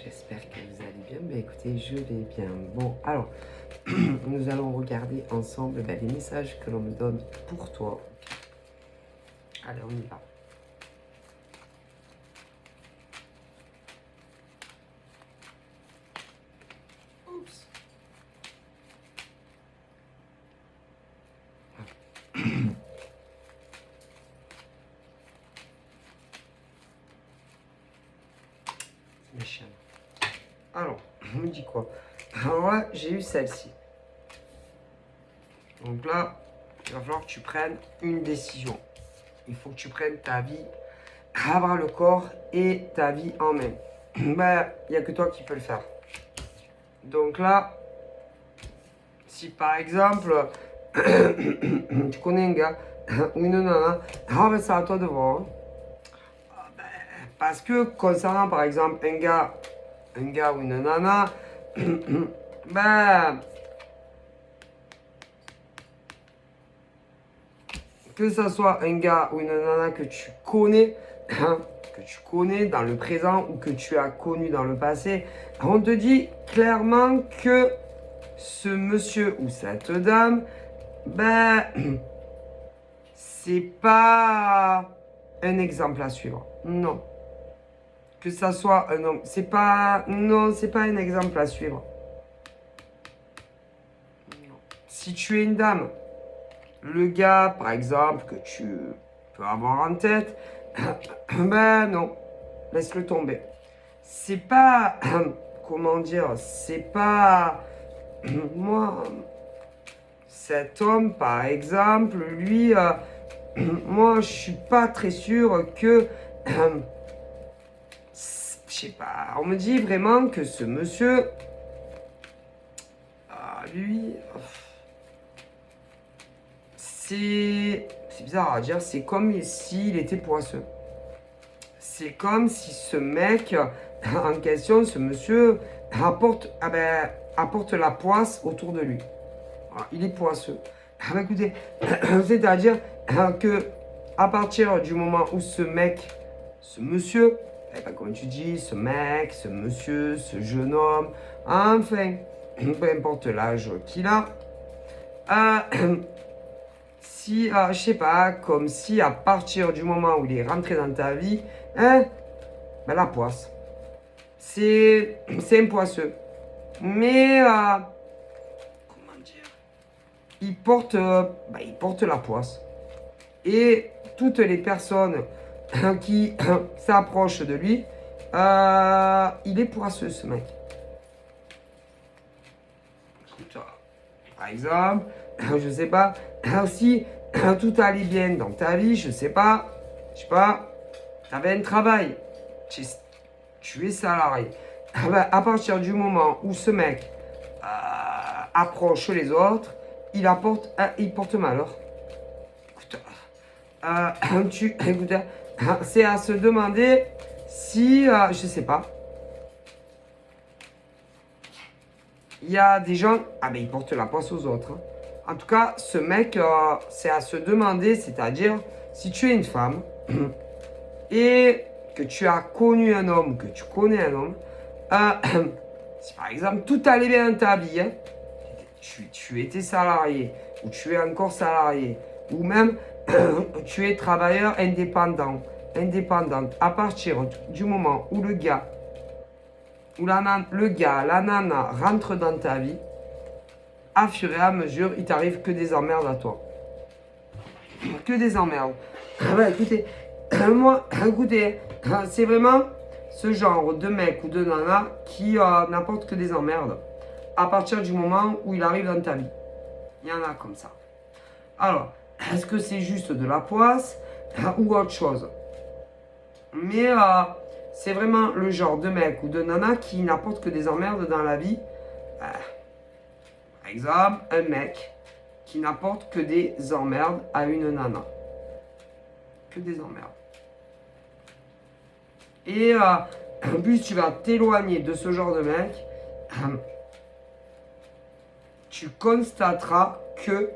j'espère que vous allez bien. Ben, écoutez, je vais bien. Bon, alors, nous allons regarder ensemble les messages que l'on me donne pour toi. Allez, on y va. Oups. Mes chiens. Alors, on me dit quoi? Alors là, j'ai eu celle-ci. Donc là, il va falloir que tu prennes une décision. Il faut que tu prennes ta vie à bras le corps et ta vie en main. Ben, il n'y a que toi qui peux le faire. Donc là, si par exemple, tu connais un gars ou une nana, ah ben c'est à toi de voir. Hein. Ah ben, parce que concernant par exemple un gars ou une nana, ben, que ce soit un gars ou une nana que tu connais, dans le présent ou que tu as connu dans le passé, on te dit clairement que ce monsieur ou cette dame, ben, c'est pas un exemple à suivre. Non. Que ça soit un homme, c'est pas, non, c'est pas un exemple à suivre. Non. Si tu es une dame, le gars, par exemple, que tu peux avoir en tête, ben non, laisse-le tomber. C'est pas, comment dire, c'est pas, moi, cet homme, par exemple, lui, moi, je suis pas très sûr que, je sais pas, on me dit vraiment que ce monsieur, lui, c'est bizarre à dire, c'est comme s'il était poisseux. C'est comme si ce mec en question, ce monsieur, apporte la poisse autour de lui. Voilà, il est poisseux. Ah ben écoutez, c'est-à-dire que à partir du moment où ce mec, ce monsieur, comme tu dis, ce mec, ce monsieur, ce jeune homme, enfin, peu importe l'âge qu'il a, si, je sais pas, comme si à partir du moment où il est rentré dans ta vie, hein, ben la poisse. C'est un poisseux. Mais, comment dire, il porte la poisse. Et toutes les personnes qui s'approchent de lui, il est poisseux ce mec. Par exemple, je sais pas, si tout allait bien dans ta vie, je sais pas, tu avais un travail, tu es salarié. À partir du moment où ce mec approche les autres, il porte malheur. Écoute, c'est à se demander si, je sais pas, il y a des gens, il porte la poisse aux autres. Hein. En tout cas, ce mec, c'est à se demander, c'est-à-dire, si tu es une femme et que tu as connu un homme, que tu connais un homme, si par exemple tout allait bien dans ta vie, hein, tu étais salarié, ou tu es encore salarié, ou même tu es travailleur indépendante, à partir du moment où le gars, la nana rentre dans ta vie, à fur et à mesure, il t'arrive que des emmerdes à toi. Que des emmerdes. Écoutez, moi, écoutez, c'est vraiment ce genre de mec ou de nana qui n'apporte que des emmerdes à partir du moment où il arrive dans ta vie. Il y en a comme ça. Alors, est-ce que c'est juste de la poisse ou autre chose? Mais c'est vraiment le genre de mec ou de nana qui n'apporte que des emmerdes dans la vie. Par exemple, un mec qui n'apporte que des emmerdes à une nana. Que des emmerdes. Et en plus, tu vas t'éloigner de ce genre de mec. Tu constateras que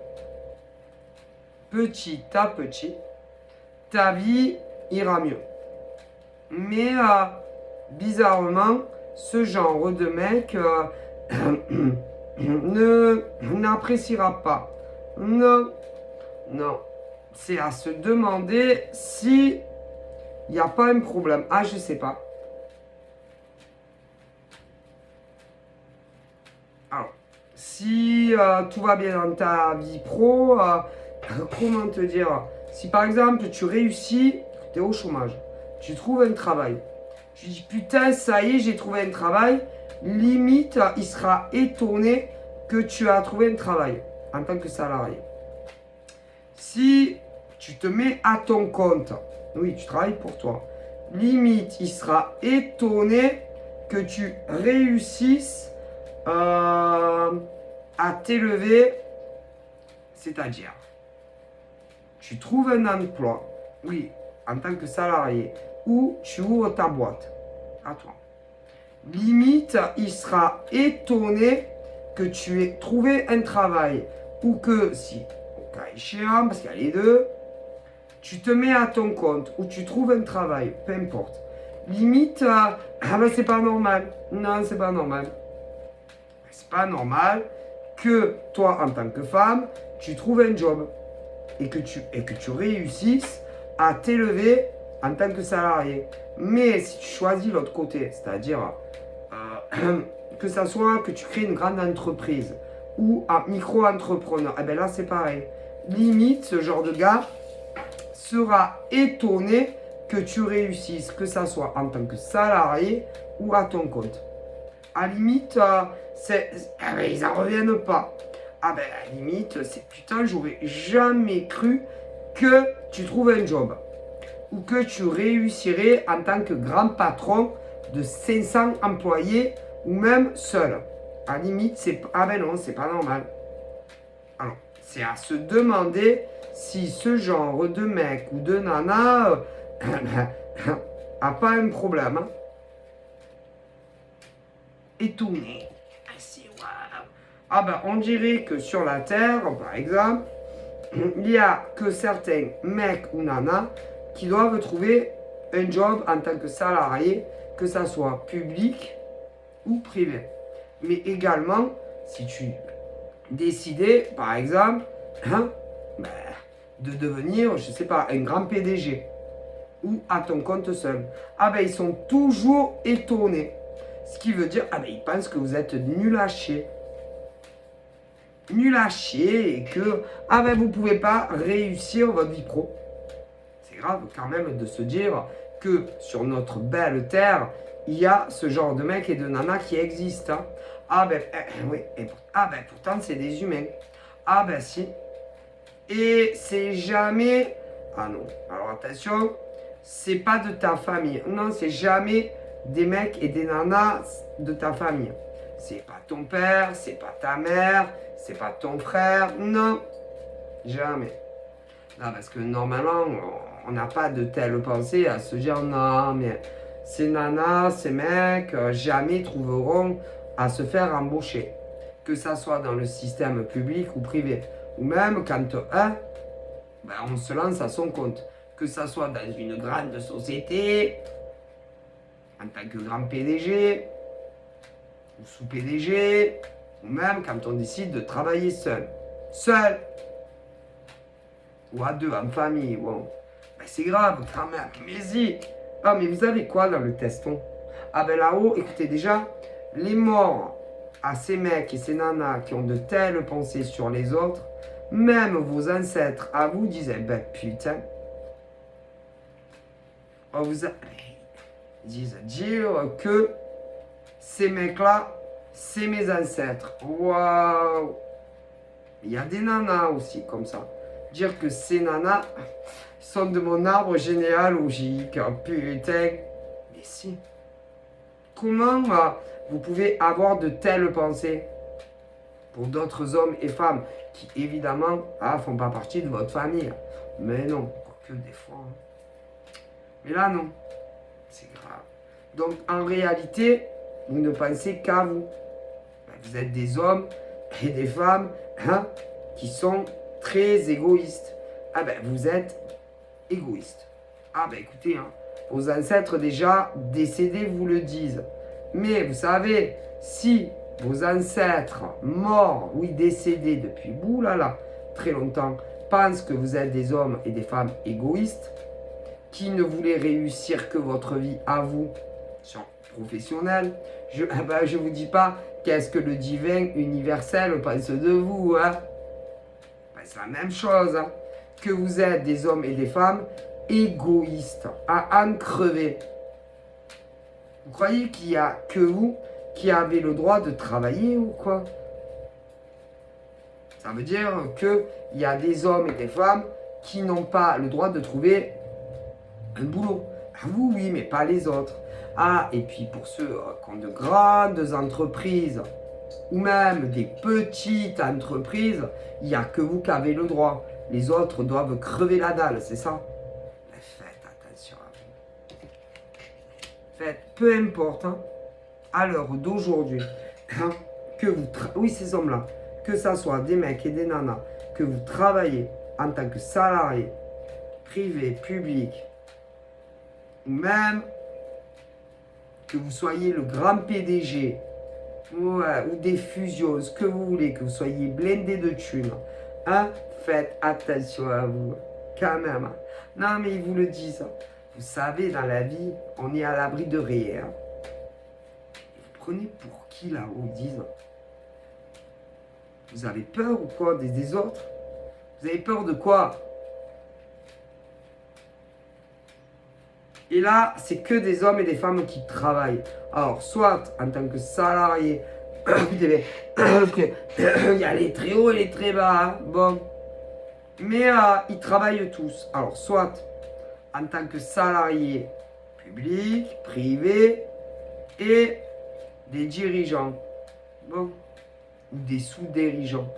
petit à petit, ta vie ira mieux. Mais bizarrement, ce genre de mec n'appréciera pas. Non, non. C'est à se demander si il n'y a pas un problème. Ah, je sais pas. Alors, si tout va bien dans ta vie pro, comment te dire? Si par exemple tu réussis, tu es au chômage, tu trouves un travail. Tu dis putain, ça y est, j'ai trouvé un travail. Limite, il sera étonné que tu as trouvé un travail en tant que salarié. Si tu te mets à ton compte, oui, tu travailles pour toi. Limite, il sera étonné que tu réussisses à t'élever, c'est-à-dire, tu trouves un emploi, oui, en tant que salarié, ou tu ouvres ta boîte, à toi. Limite, il sera étonné que tu aies trouvé un travail, ou que, si, au cas échéant, parce qu'il y a les deux, tu te mets à ton compte, ou tu trouves un travail, peu importe. Limite, ah ben c'est pas normal. Non, c'est pas normal. C'est pas normal que toi, en tant que femme, tu trouves un job et que tu réussisses à t'élever en tant que salarié. Mais si tu choisis l'autre côté, c'est-à-dire que ça soit que tu crées une grande entreprise ou un micro-entrepreneur, eh bien là c'est pareil. Limite, ce genre de gars sera étonné que tu réussisses, que ça soit en tant que salarié ou à ton compte. À la limite, ils n'en reviennent pas. Ah ben, à la limite, c'est putain, j'aurais jamais cru que tu trouves un job. Ou que tu réussirais en tant que grand patron de 500 employés ou même seul. À la limite, ah ben non, c'est pas normal. Alors, c'est à se demander si ce genre de mec ou de nana a pas un problème. Hein. Étonné. Ah ben, on dirait que sur la Terre, par exemple, il n'y a que certains mecs ou nanas qui doivent trouver un job en tant que salarié, que ça soit public ou privé. Mais également, si tu décidais, par exemple, ben, de devenir, je sais pas, un grand PDG ou à ton compte seul, ah ben ils sont toujours étonnés. Ce qui veut dire, ah ben ils pensent que vous êtes nul à chier. Nul à chier et que ah ben vous pouvez pas réussir votre vie pro. C'est grave quand même de se dire que sur notre belle terre, il y a ce genre de mecs et de nanas qui existent. Hein. Ah ben oui, ah ben pourtant c'est des humains. Ah ben si. Et c'est jamais. Ah non. Alors attention, c'est pas de ta famille. Non, c'est jamais des mecs et des nanas de ta famille. C'est pas ton père, c'est pas ta mère, c'est pas ton frère. Non, jamais. Non, parce que normalement, on n'a pas de telle pensée à se dire non, mais ces nanas, ces mecs, jamais trouveront à se faire embaucher. Que ça soit dans le système public ou privé. Ou même quand ben, on se lance à son compte. Que ça soit dans une grande société, en tant que grand PDG, ou sous-PDG, ou même quand on décide de travailler seul. Seul. Ou à deux, en famille. Bon. Ben, c'est grave quand même. Mais si. Ah, mais vous avez quoi dans le teston? Ah ben là-haut, écoutez déjà, les morts à ces mecs et ces nanas qui ont de telles pensées sur les autres, même vos ancêtres à vous disaient, ben putain, on vous a... Ils disent dire que ces mecs-là, c'est mes ancêtres. Waouh! Il y a des nanas aussi comme ça. Dire que ces nanas sont de mon arbre généalogique. Putain. Mais si. Comment vous pouvez avoir de telles pensées pour d'autres hommes et femmes qui, évidemment, font pas partie de votre famille? Mais non, que des fois. Mais là, non. C'est grave. Donc, en réalité, vous ne pensez qu'à vous. Vous êtes des hommes et des femmes qui sont très égoïstes. Ah ben, vous êtes égoïste. Ah ben, écoutez, vos ancêtres déjà décédés vous le disent. Mais vous savez, si vos ancêtres morts, oui, décédés depuis, boulala, très longtemps, pensent que vous êtes des hommes et des femmes égoïstes, qui ne voulaient réussir que votre vie à vous, sur professionnel, je ne vous dis pas qu'est-ce que le divin universel pense de vous. Hein? Ben, c'est la même chose. Hein? Que vous êtes des hommes et des femmes égoïstes, à en crever. Vous croyez qu'il n'y a que vous qui avez le droit de travailler ou quoi? Ça veut dire qu'il y a des hommes et des femmes qui n'ont pas le droit de trouver un boulot. Ah, vous, oui, mais pas les autres. Ah, et puis pour ceux qui ont de grandes entreprises ou même des petites entreprises, il n'y a que vous qui avez le droit. Les autres doivent crever la dalle, c'est ça? Mais faites attention à vous. Faites, peu importe, hein, à l'heure d'aujourd'hui, hein, que vous... Oui, ces hommes-là, que ça soit des mecs et des nanas, que vous travaillez en tant que salarié, privé, public, ou même que vous soyez le grand PDG, ou des fusions, ce que vous voulez, que vous soyez blindé de thunes, hein, faites attention à vous, quand même. Non, mais ils vous le disent. Vous savez, dans la vie, on est à l'abri de rien. Vous prenez pour qui là-haut, ils disent? Vous avez peur ou quoi des autres? Vous avez peur de quoi? Et là, c'est que des hommes et des femmes qui travaillent. Alors, soit en tant que salarié, il y a les très hauts et les très bas, hein, bon. Mais ils travaillent tous. Alors, soit en tant que salarié public, privé, et des dirigeants, bon, ou des sous-dirigeants.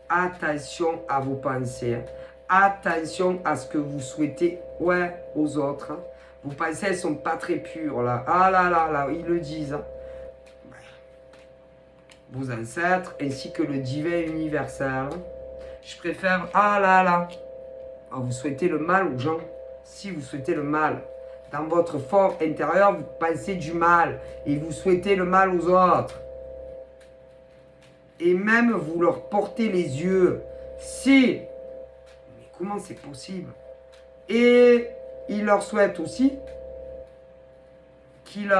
Attention à vos pensées. Hein. Attention à ce que vous souhaitez, ouais, aux autres. Hein. Vos pensées, elles ne sont pas très pures, là. Ah là là, là, ils le disent. Hein. Vos ancêtres, ainsi que le divin universel. Hein. Je préfère, ah là là. Ah, vous souhaitez le mal aux gens. Si vous souhaitez le mal, dans votre fort intérieur, vous pensez du mal. Et vous souhaitez le mal aux autres. Et même vous leur portez les yeux. Si. Mais comment c'est possible? Et il leur souhaite aussi qu'ils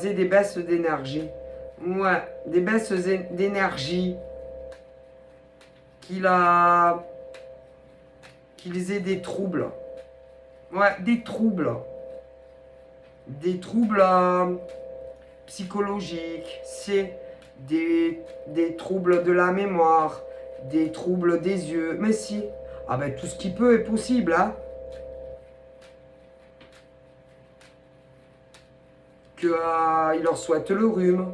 aient des baisses d'énergie. Ouais, des baisses d'énergie. Qu'ils aient des troubles. Ouais, des troubles. Des troubles psychologiques. C'est des troubles de la mémoire. Des troubles des yeux. Mais si. Ah ben tout ce qui peut est possible, hein. Qu'il leur souhaite le rhume.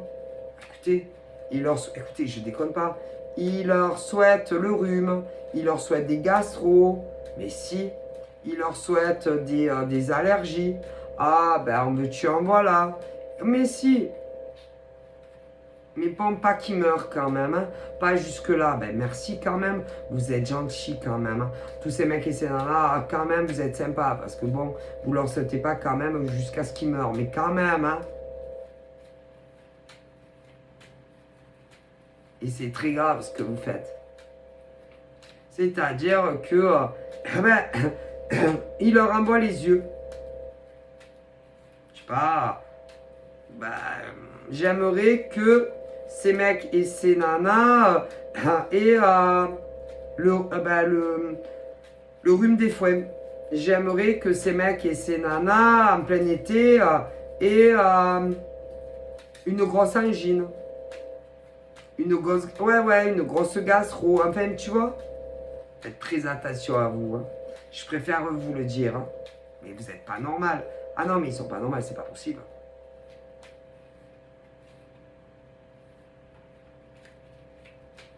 Écoutez, écoutez, je déconne pas. Il leur souhaite le rhume, il leur souhaite des gastro, mais si, il leur souhaite des allergies. Ah, ben en veux-tu en voilà. Mais si. Mais bon, pas qu'ils meurent quand même, hein. Pas jusque-là. Ben merci quand même, vous êtes gentils quand même. Hein. Tous ces mecs et ces nanas, quand même, vous êtes sympas. Parce que bon, vous leur souhaitez pas quand même jusqu'à ce qu'ils meurent. Mais quand même, hein. Et c'est très grave ce que vous faites. C'est-à-dire que, il leur envoie les yeux. Je sais pas. Ben, j'aimerais que ces mecs et ces nanas aient le rhume des fouets. J'aimerais que ces mecs et ces nanas en plein été aient une grosse angine. Une grosse gastro. Enfin, tu vois. Faites très attention à vous. Hein. Je préfère vous le dire. Hein. Mais vous n'êtes pas normal. Ah non, mais ils sont pas normaux, c'est pas possible.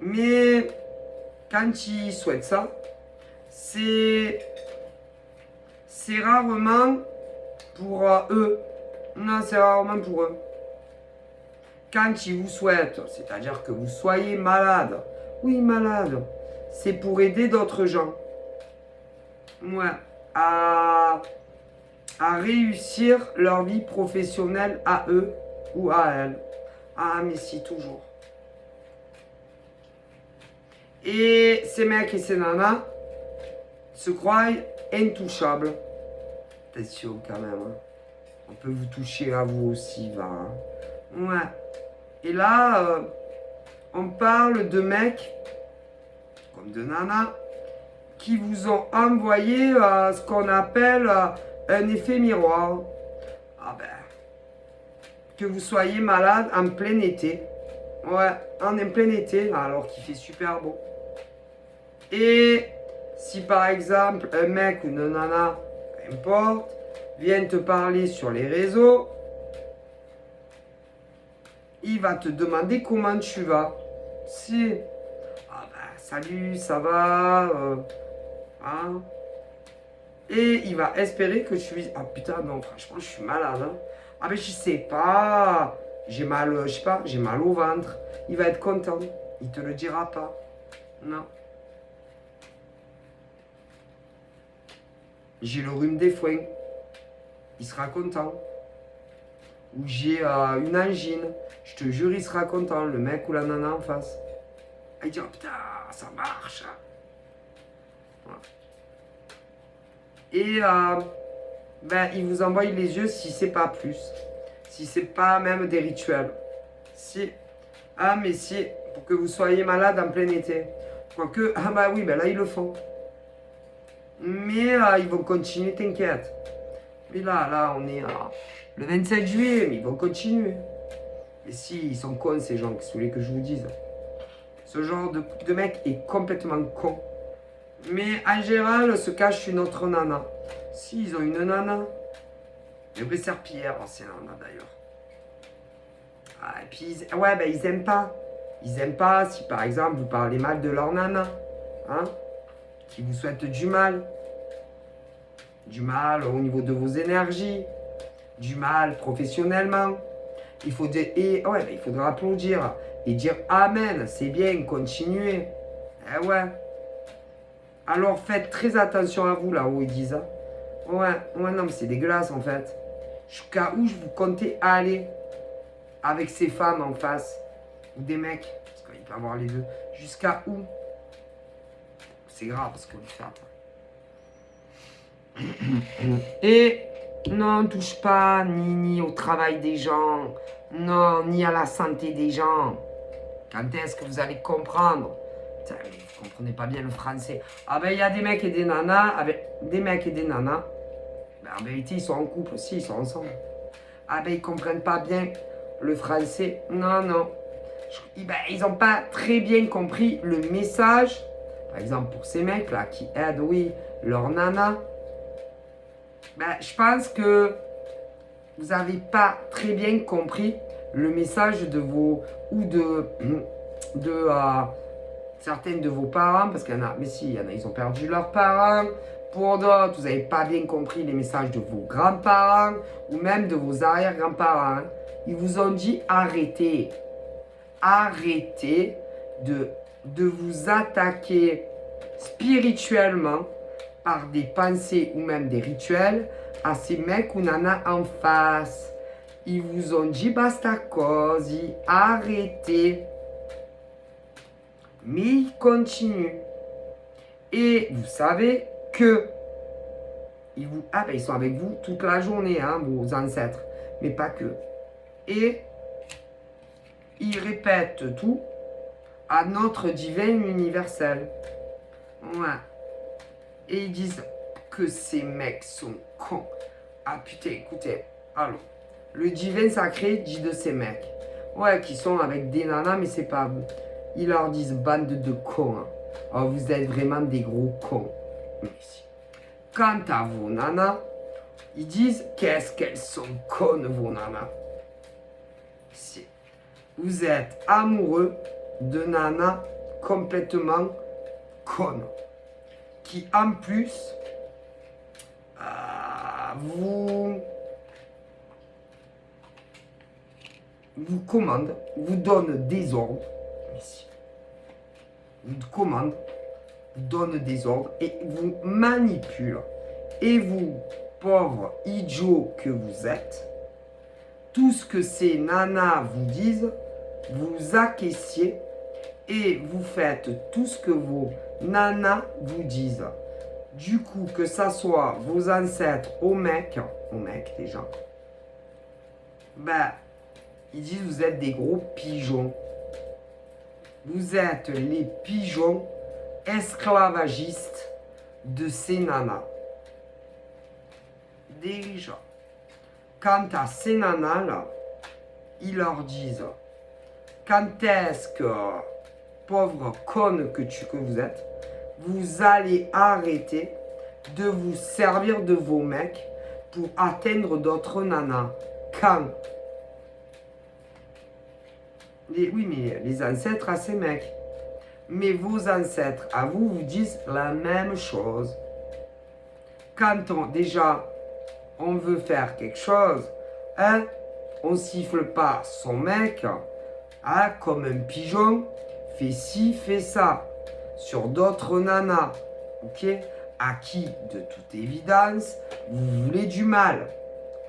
Mais quand ils souhaitent ça, c'est rarement pour eux. Non, c'est rarement pour eux. Quand ils vous souhaitent, c'est-à-dire que vous soyez malade, oui, malade, c'est pour aider d'autres gens. Ouais, à réussir leur vie professionnelle à eux, ou à elle. Ah, mais si, toujours. Et ces mecs et ces nanas se croient intouchables. Attention quand même. Hein. On peut vous toucher à vous aussi, va. Hein. Ouais. Et là, on parle de mecs, comme de nanas, qui vous ont envoyé ce qu'on appelle un effet miroir. Ah ben, que vous soyez malade en plein été. Ouais, en plein été, alors qu'il fait super beau. Et si par exemple, un mec ou une nana, peu importe, vient te parler sur les réseaux, il va te demander comment tu vas. Si, ah ben, salut, ça va, hein. Et il va espérer que tu lui... Ah putain, non, franchement, je suis malade. Hein. Ah mais je sais pas. J'ai mal, je sais pas, j'ai mal au ventre. Il va être content. Il te le dira pas. Non. J'ai le rhume des foins. Il sera content. Ou j'ai une angine. Je te jure, il sera content, le mec ou la nana en face. Ah, il dira, putain, ça marche. Voilà. Et ben, il vous envoie les yeux si c'est pas plus. Si c'est pas même des rituels. Si. Ah, mais si, pour que vous soyez malade en plein été. Quoique, ah bah oui, ben là, ils le font. Mais ils vont continuer, t'inquiète. Mais là, on est le 27 juillet, mais ils vont continuer. Et si, ils sont cons, ces gens, qu'est-ce que vous voulez que je vous dise? Ce genre de mec est complètement con. Mais en général, se cache une autre nana. Si, ils ont une nana. Le vrai serpillière, c'est nana d'ailleurs. Ah, et puis, ouais, ben ils aiment pas. Ils aiment pas si par exemple vous parlez mal de leur nana. Hein? Qui vous souhaite du mal. Du mal au niveau de vos énergies. Du mal professionnellement. Il faut ouais, ben, il faudra applaudir. Et dire Amen, c'est bien, continuez. Eh ouais. Alors faites très attention à vous là-haut, ils disent. Hein. Ouais, non, mais c'est dégueulasse en fait. Jusqu'à où je vous comptais aller avec ces femmes en face ou des mecs, parce qu'il peut y avoir les deux. Jusqu'à où? C'est grave ce que vous faites. Et non, touche pas ni au travail des gens, non, ni à la santé des gens. Quand est-ce que vous allez comprendre? Putain, vous comprenez pas bien le français. Ah ben il y a des mecs et des nanas, des mecs et des nanas. Ben, en vérité, ils sont en couple aussi, ils sont ensemble. Ah ben ils comprennent pas bien le français. Non. Ben, ils n'ont pas très bien compris le message. Par exemple, pour ces mecs-là qui aident, oui, leur nana. Ben, je pense que vous n'avez pas très bien compris le message de vos... ou de certains de vos parents, parce qu'il y en a, mais si, il y en a, ils ont perdu leurs parents. Pour d'autres, vous n'avez pas bien compris les messages de vos grands-parents ou même de vos arrière-grands-parents. Ils vous ont dit arrêtez. Arrêtez de vous attaquer spirituellement par des pensées ou même des rituels à ces mecs ou nanas en face. Ils vous ont dit basta cosy, arrêtez. Mais ils continuent. Et vous savez que ils sont avec vous toute la journée, hein, vos ancêtres. Mais pas que. Et ils répètent tout à notre divin universel. Ouais. Et ils disent que ces mecs sont cons. Ah putain, écoutez. Alors, le divin sacré dit de ces mecs. Ouais, qui sont avec des nanas, mais c'est pas vous. Ils leur disent bande de cons. Hein. Oh, vous êtes vraiment des gros cons. Mais si. Quant à vos nanas, ils disent qu'est-ce qu'elles sont connes, vos nanas. Si. Vous êtes amoureux de nanas complètement connes. Qui en plus vous commandent, vous donnent des ordres. Vous commandent, vous donnent des ordres et vous manipulent. Et vous, pauvres idiots que vous êtes, tout ce que ces nanas vous disent, vous acquiesciez et vous faites tout ce que vos nanas vous disent. Du coup, que ça soit vos ancêtres aux mecs déjà, ben, ils disent vous êtes des gros pigeons. Vous êtes les pigeons esclavagistes de ces nanas. Déjà, quant à ces nanas-là, ils leur disent quand est-ce que, pauvre conne que vous êtes, vous allez arrêter de vous servir de vos mecs pour atteindre d'autres nanas. Quand oui, mais les ancêtres à ces mecs. Mais vos ancêtres à vous vous disent la même chose. Quand on veut faire quelque chose, hein, on siffle pas son mec, hein, comme un pigeon, fait ci, fait ça, sur d'autres nanas, ok, à qui, de toute évidence, vous voulez du mal.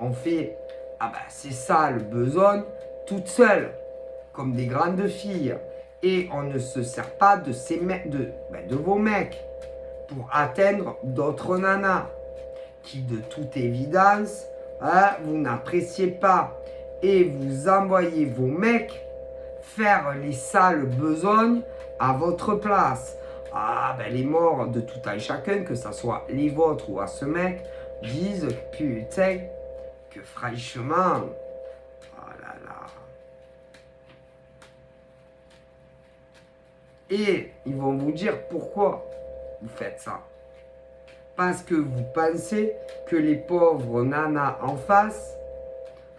On fait, ah ben c'est ça le besoin, toute seule, comme des grandes filles. Et on ne se sert pas de vos mecs pour atteindre d'autres nanas qui, de toute évidence, hein, vous n'appréciez pas. Et vous envoyez vos mecs faire les sales besognes à votre place. Ah, ben les morts de tout un chacun, que ce soit les vôtres ou à ce mec, disent putain, que franchement, oh là là. Et ils vont vous dire pourquoi vous faites ça. Parce que vous pensez que les pauvres nanas en face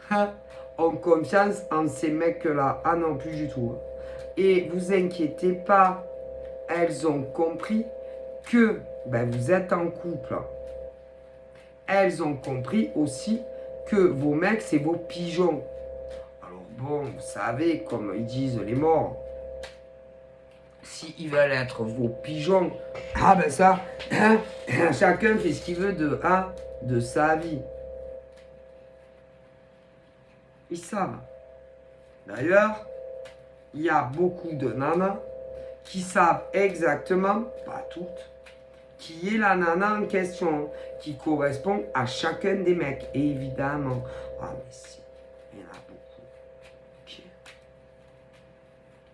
hein, ont confiance en ces mecs-là. Ah non, plus du tout. Et vous inquiétez pas, elles ont compris que vous êtes en couple. Elles ont compris aussi que vos mecs, c'est vos pigeons. Alors bon, vous savez, comme ils disent les morts, s'ils veulent être vos pigeons, ah ben ça, hein, chacun fait ce qu'il veut de sa vie. Ils savent. D'ailleurs, il y a beaucoup de nanas qui savent exactement, pas toutes, qui est la nana en question, qui correspond à chacun des mecs. Et évidemment, ah mais si, il y en a beaucoup. Okay.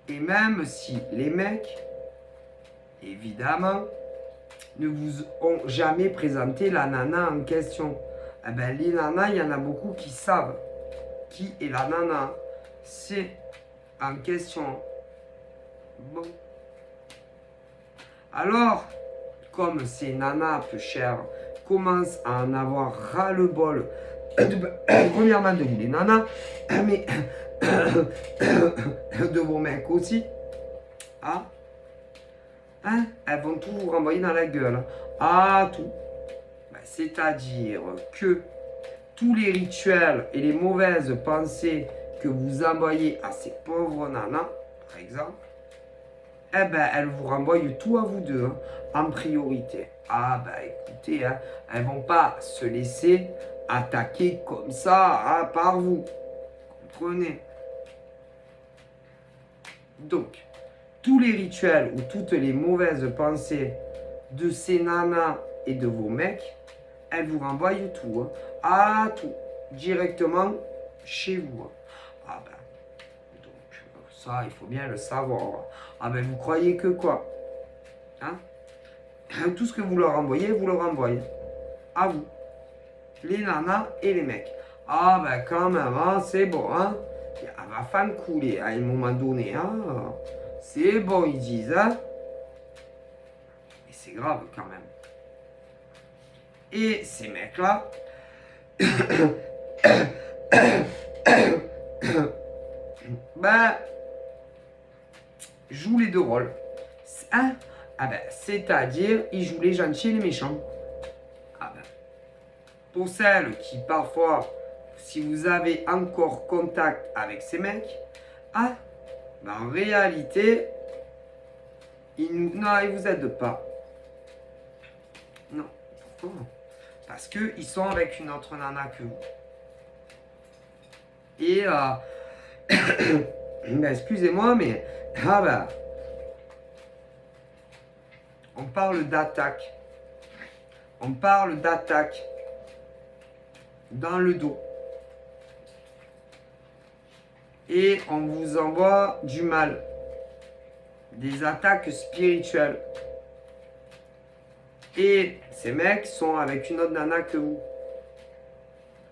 Et même si les mecs, évidemment, ne vous ont jamais présenté la nana en question, eh ben, les nanas, il y en a beaucoup qui savent qui est la nana. C'est en question. Bon. Alors, comme ces nanas peu chères commencent à en avoir ras-le-bol, premièrement de vous les nanas, mais de vos mecs aussi, hein, elles vont tout vous renvoyer dans la gueule. Ah, tout. C'est-à-dire que tous les rituels et les mauvaises pensées que vous envoyez à ces pauvres nanas, par exemple, eh ben, elles vous renvoient tout à vous deux, hein, en priorité. Ah ben écoutez, hein, elles vont pas se laisser attaquer comme ça hein, par vous. Comprenez? Donc, tous les rituels ou toutes les mauvaises pensées de ces nanas et de vos mecs, elles vous renvoient tout, hein, à tout, directement chez vous. Hein. Ah ben, donc ça, il faut bien le savoir. Ah ben, vous croyez que quoi? Hein? Tout ce que vous leur envoyez, vous leur envoyez. À vous. Les nanas et les mecs. Ah ben quand même, hein, c'est bon, hein. Elle va fan couler à un moment donné, hein. C'est bon, ils disent, hein. Et c'est grave quand même. Et ces mecs-là, jouent les deux rôles. Hein? Ah ben, c'est-à-dire, ils jouent les gentils et les méchants. Ah ben. Pour celles qui, parfois, si vous avez encore contact avec ces mecs, ah, ben en réalité, ils vous aident pas. Non. Pourquoi? Parce qu'ils sont avec une autre nana que vous. Et, ben, excusez-moi, mais, ah ben, on parle d'attaque. On parle d'attaque dans le dos. Et on vous envoie du mal. Des attaques spirituelles. Et ces mecs sont avec une autre nana que vous.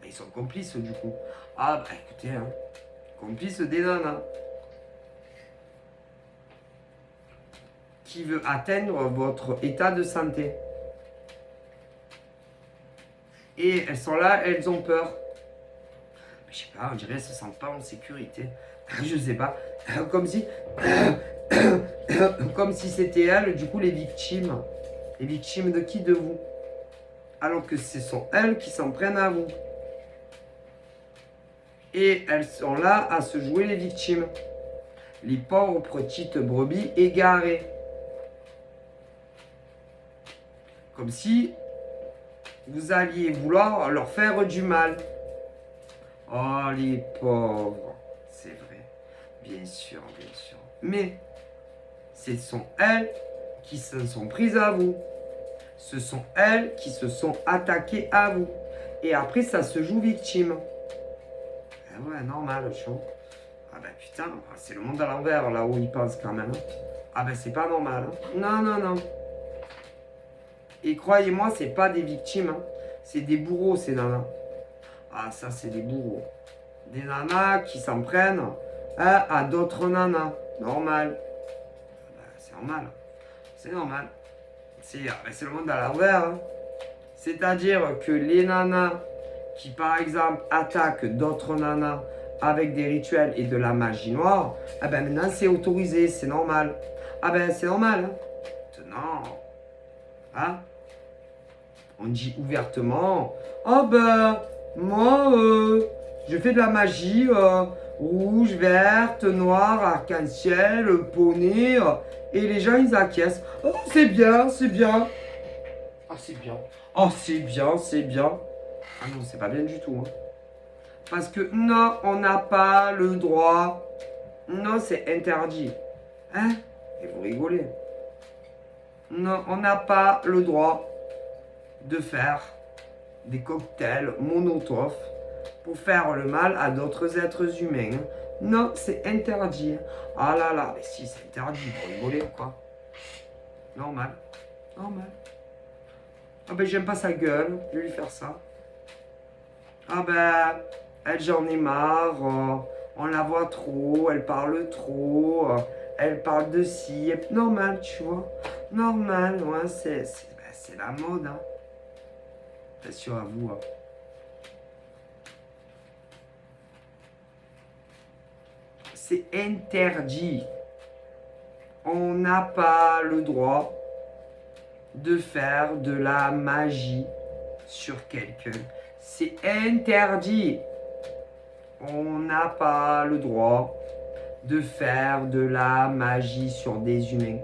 Ils sont complices du coup. Ah bah écoutez, hein, complices des nanas. Qui veut atteindre votre état de santé. Et elles sont là, elles ont peur. Je sais pas, on dirait qu'elles se sentent pas en sécurité. Je sais pas. Comme si... Comme si c'était elles, du coup, les victimes. Les victimes de qui? De vous. Alors que ce sont elles qui s'en prennent à vous. Et elles sont là à se jouer les victimes. Les pauvres petites brebis égarées. Comme si vous alliez vouloir leur faire du mal. Oh, les pauvres. C'est vrai. Bien sûr, bien sûr. Mais ce sont elles qui se sont prises à vous. Ce sont elles qui se sont attaquées à vous. Et après, ça se joue victime. Eh ouais, normal, chaud. Ah ben putain, c'est le monde à l'envers, là où ils pensent quand même. Ah ben c'est pas normal. Hein. Non, non, non. Et croyez-moi, c'est pas des victimes. Hein. C'est des bourreaux, ces nanas. Ah, ça, c'est des bourreaux. Des nanas qui s'en prennent à d'autres nanas. Normal. Ben, c'est normal. C'est normal. C'est le monde à l'envers. Hein. C'est-à-dire que les nanas qui, par exemple, attaquent d'autres nanas avec des rituels et de la magie noire, ah ben maintenant c'est autorisé, c'est normal. Ah ben c'est normal. Hein. Non. Hein? On dit ouvertement, oh ben, moi, je fais de la magie rouge, verte, noire, arc-en-ciel, poney, et les gens, ils acquiescent. Oh, c'est bien, c'est bien. Ah, c'est bien. Oh, c'est bien, c'est bien. Ah non, c'est pas bien du tout. Hein. Parce que non, on n'a pas le droit. Non, c'est interdit. Hein? Et vous rigolez. Non, on n'a pas le droit de faire des cocktails Molotov pour faire le mal à d'autres êtres humains. Non, c'est interdit. Ah là là, mais si, c'est interdit, pour rigoler ou quoi? Normal. Normal. Ah ben, j'aime pas sa gueule, je vais lui faire ça. Ah ben, elle, j'en ai marre, on la voit trop, elle parle trop, elle parle de ci, normal, tu vois. Normal, ouais, c'est la mode, hein. Attention à vous, hein. C'est interdit. On n'a pas le droit de faire de la magie sur quelqu'un. C'est interdit. On n'a pas le droit de faire de la magie sur des humains.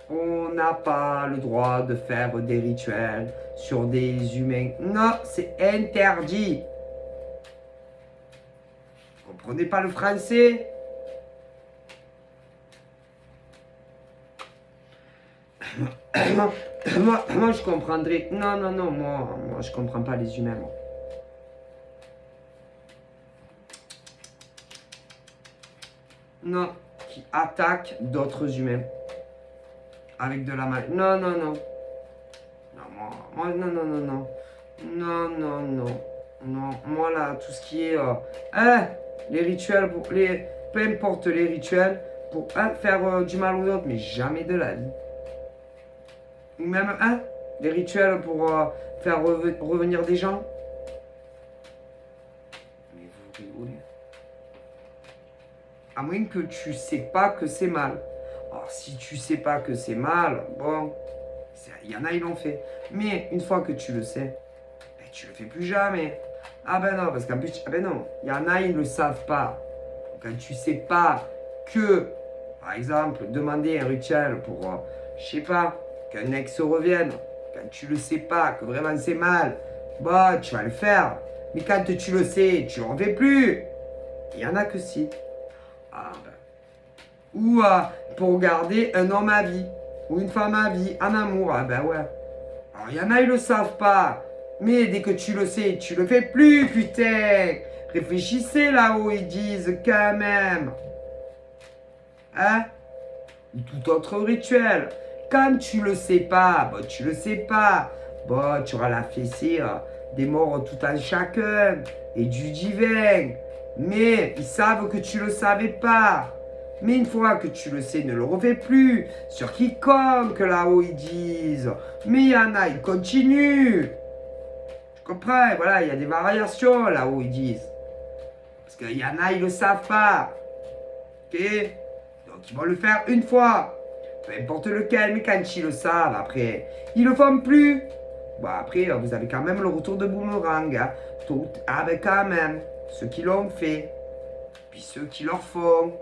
On n'a pas le droit de faire des rituels sur des humains. Non, c'est interdit. Vous comprenez pas le français? moi, je comprendrais. Non, non, non, moi, je comprends pas les humains. Moi. Non, qui attaquent d'autres humains avec de la magie. Non, non, non. Non, moi, non, non, non, non. Non, non, non. Non, moi là, tout ce qui est. Les rituels, peu importe les rituels, pour faire du mal aux autres, mais jamais de la vie. Ou même, des rituels pour faire revenir des gens. Mais vous rigolez. À moins que tu sais pas que c'est mal. Alors, si tu sais pas que c'est mal, bon, il y en a, ils l'ont fait. Mais une fois que tu le sais, ben, tu le fais plus jamais. Ah ben non, parce qu'en plus, ah ben non, il y en a, ils ne le savent pas. Quand tu sais pas que, par exemple, demander un rituel pour, je sais pas, qu'un ex revienne, quand tu le sais pas, que vraiment c'est mal, bah, tu vas le faire. Mais quand tu le sais, tu n'en fais plus. Il y en a que si. Ah, ben. Ou pour garder un homme à vie, ou une femme à vie, en amour, ah ben ouais. Alors, il y en a, ils le savent pas. Mais dès que tu le sais, tu le fais plus, putain. Réfléchissez là-haut, ils disent quand même. Hein? Ou tout autre rituel. Quand tu le sais pas, bah, tu le sais pas. Bah, tu auras la fessée des morts tout en chacun et du divin. Mais ils savent que tu le savais pas. Mais une fois que tu le sais, ne le refais plus. Sur quiconque là-haut ils disent. Mais il y en a, ils continuent. Je comprends, voilà, il y a des variations là-haut ils disent. Parce qu'il y en a, ils le savent pas. Ok? Donc ils vont le faire une fois. Peu importe lequel, mais quand ils le savent, après, ils le font plus. Bon, après, vous avez quand même le retour de boomerang. Hein. Tout, avec quand même ceux qui l'ont fait. Puis ceux qui leur font.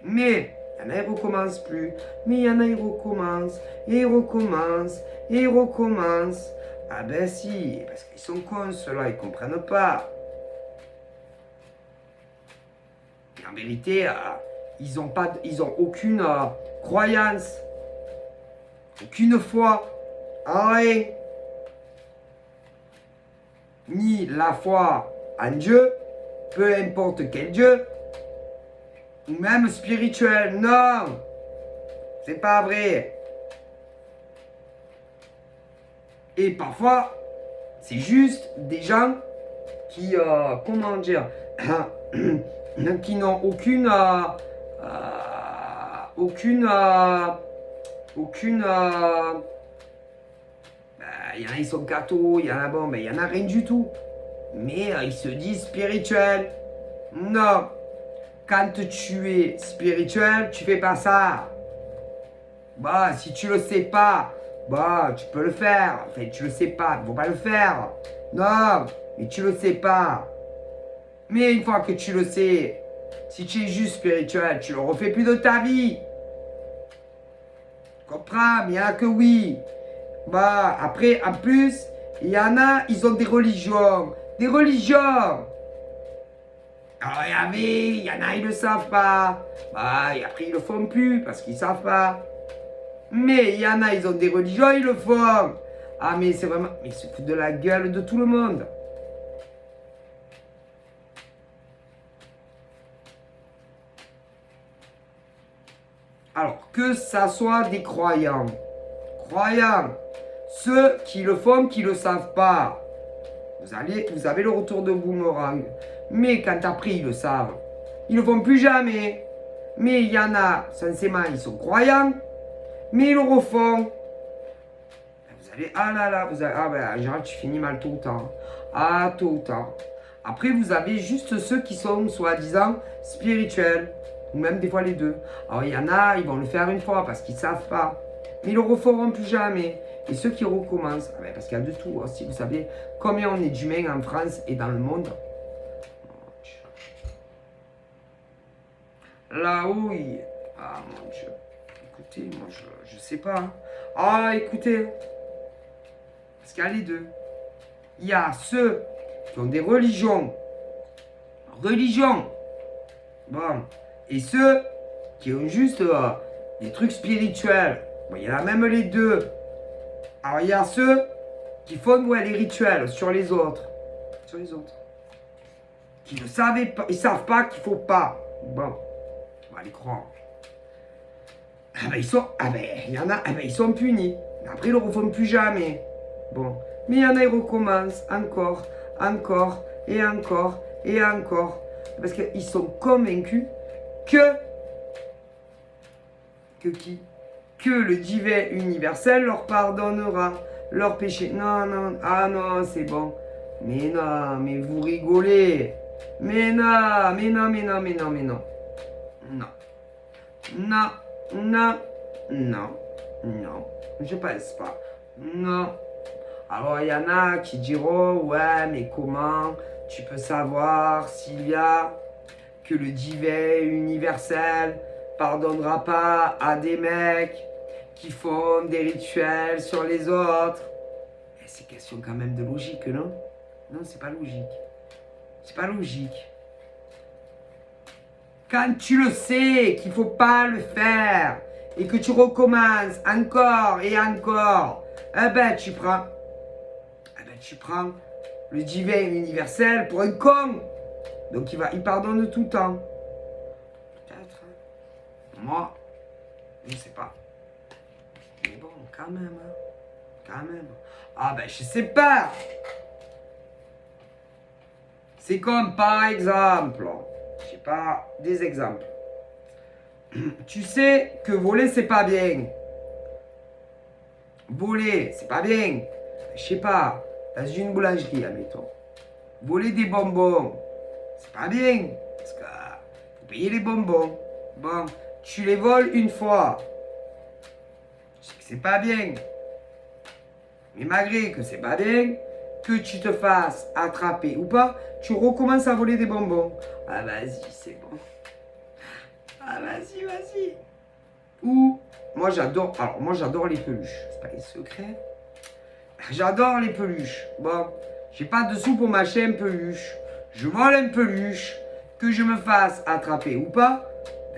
Mais, il y en a, ils recommencent plus. Mais il y en a, ils recommencent. Et ils recommencent. Et ils recommencent. Ah ben si, parce qu'ils sont cons, ceux-là, ils comprennent pas. Et en vérité, ils ont aucune croyance. Aucune foi en rien. Ni la foi en Dieu, peu importe quel Dieu, ou même spirituel. Non, c'est pas vrai. Et parfois, c'est juste des gens qui, comment dire, qui n'ont aucune, il y en a, ils sont cathos, il y en a, bon, mais il y en a rien du tout. Mais ils se disent spirituels. Non. Quand tu es spirituel, tu fais pas ça. Bah, si tu le sais pas, bah, tu peux le faire. Enfin, tu le sais pas, il faut pas le faire. Non, mais tu le sais pas. Mais une fois que tu le sais, si tu es juste spirituel, tu le refais plus de ta vie. Tu comprends? Mais il y en a que oui. Bah, après, en plus, il y en a, ils ont des religions. Des religions. Alors, il y en a, ils ne le savent pas. Bah, et après, ils le font plus parce qu'ils ne savent pas. Mais il y en a, ils ont des religions, ils le font. Ah, mais c'est vraiment. Mais ils se foutent de la gueule de tout le monde. Alors, que ça soit des croyants. Croyants. Ceux qui le font, qui ne le savent pas. Vous avez le retour de boomerang. Mais quand après ils le savent, ils ne le font plus jamais. Mais il y en a, sincèrement, ils sont croyants, mais ils le refont. Vous allez, ah là là, ah ben, en général, tu finis mal tôt ou tard. Ah, tôt ou tard. Après, vous avez juste ceux qui sont, soi-disant, spirituels. Ou même des fois les deux. Alors, il y en a, ils vont le faire une fois parce qu'ils ne savent pas. Mais ils le referont plus jamais. Et ceux qui recommencent, ah ben, parce qu'il y a de tout. Hein, si vous savez combien on est d'humains en France et dans le monde. Là-haut, ah mon Dieu. Écoutez, moi, je sais pas. Hein. Ah, écoutez. Parce qu'il y a les deux. Il y a ceux qui ont des religions. Religions. Bon. Et ceux qui ont juste des trucs spirituels. Bon, il y en a même les deux. Alors, il y a ceux qui font les rituels sur les autres. Sur les autres. Qui ne savaient pas. Ils ne savent pas qu'il ne faut pas. Bon. On va les croire. Ah ben, il y en a, ils sont punis. Après, ils ne le refont plus jamais. Bon. Mais il y en a, ils recommencent encore, encore, et encore, et encore. Parce qu'ils sont convaincus que qui? Que le divin universel leur pardonnera leurs péchés. Non, non, ah non, c'est bon. Mais non, mais vous rigolez. Mais non, mais non, mais non, mais non, mais non. Non. Non, non, non, non. Je pense pas. Non. Alors, il y en a qui diront, ouais, mais comment tu peux savoir, Sylvia, que le divin universel pardonnera pas à des mecs qui font des rituels sur les autres? Et c'est question quand même de logique, non? Non, c'est pas logique. C'est pas logique. Quand tu le sais qu'il ne faut pas le faire et que tu recommences encore et encore, tu prends le divin universel pour un con. Donc il pardonne tout le temps. Peut-être. Moi, je ne sais pas. Mais bon, quand même. Quand même. Ah ben, je sais pas. C'est comme par exemple, je sais pas, des exemples. Tu sais que voler, c'est pas bien. Voler, c'est pas bien. Je sais pas, dans une boulangerie, admettons. Voler des bonbons, c'est pas bien. Parce que faut payer les bonbons. Bon, tu les voles une fois. Je sais que c'est pas bien. Mais malgré que c'est pas bien, que tu te fasses attraper ou pas, tu recommences à voler des bonbons. Ah vas-y, c'est bon. Ah vas-y. Ou, moi j'adore les peluches. C'est pas les secrets. J'adore les peluches. Bon, j'ai pas de sous pour m'acheter une peluche. Je vole une peluche. Que je me fasse attraper ou pas,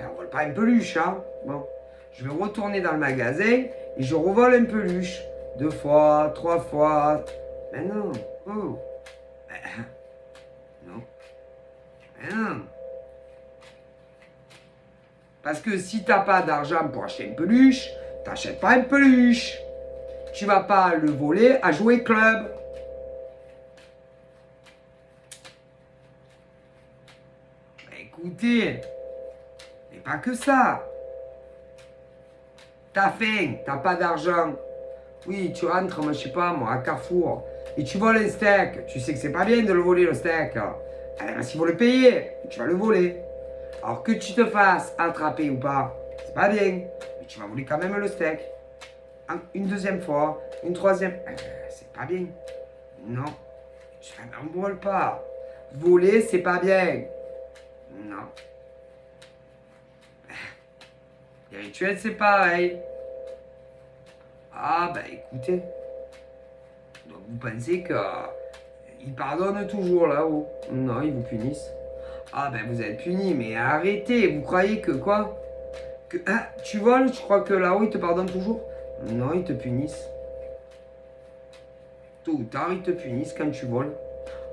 on vole pas une peluche, hein. Bon, je vais retourner dans le magasin et je revole une peluche. 2 fois, 3 fois. Mais non. Oh. Non. Mais non. Parce que si t'as pas d'argent pour acheter une peluche, t'achètes pas une peluche. Tu vas pas le voler à jouer club. Écoutez, mais pas que ça. T'as faim, t'as pas d'argent. Oui, tu rentres, moi, je sais pas, moi, à Carrefour, et tu voles un steak. Tu sais que c'est pas bien de le voler, le steak. S'il faut le payer, tu vas le voler. Alors que tu te fasses attraper ou pas, c'est pas bien. Mais tu vas voler quand même le steak. Une deuxième fois, une troisième. C'est pas bien. Non. On ne vole pas. Voler, c'est pas bien. Non. Les rituels, c'est pareil. Ah, bah écoutez. Donc vous pensez qu'ils pardonnent toujours là-haut? Non, ils vous punissent. Ah, ben vous êtes punis, mais arrêtez. Vous croyez que quoi? Tu voles, tu crois que là-haut, ils te pardonnent toujours? Non, ils te punissent. Tôt ou tard, ils te punissent quand tu voles.